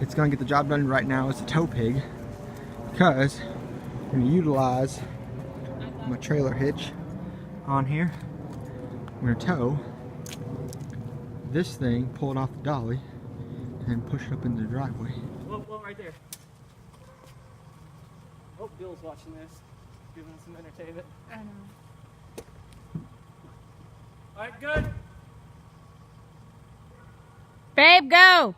it's gonna get the job done right now as a tow pig, because I'm gonna utilize my trailer hitch on here. We're gonna tow this thing, pull it off the dolly, and push it up into the driveway. Whoa, right there. Hope Bill's watching this, giving us some entertainment. I know. Alright, good. Babe, go!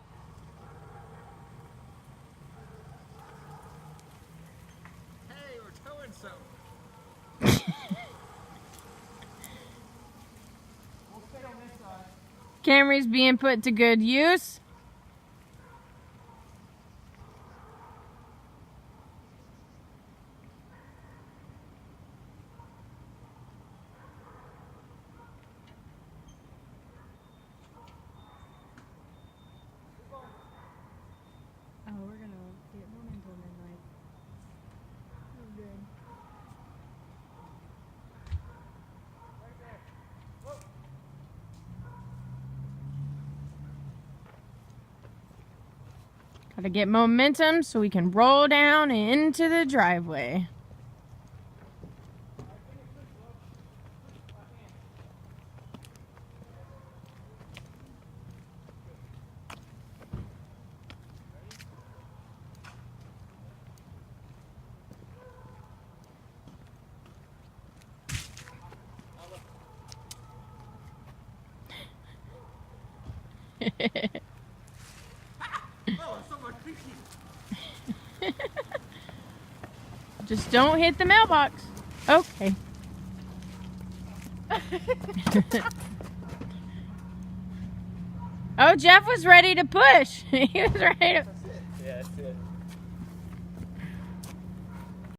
Hey, we're towing something. We'll stay on this side. Camry's being put to good use. Oh, we're gonna get momentum in like. Oh, good. Right there. Whoa. Gotta get momentum so we can roll down into the driveway. Oh, it's so much fishy. Just don't hit the mailbox. Okay. Oh, Jeff was ready to push. He was ready to... That's it. Yeah, that's it.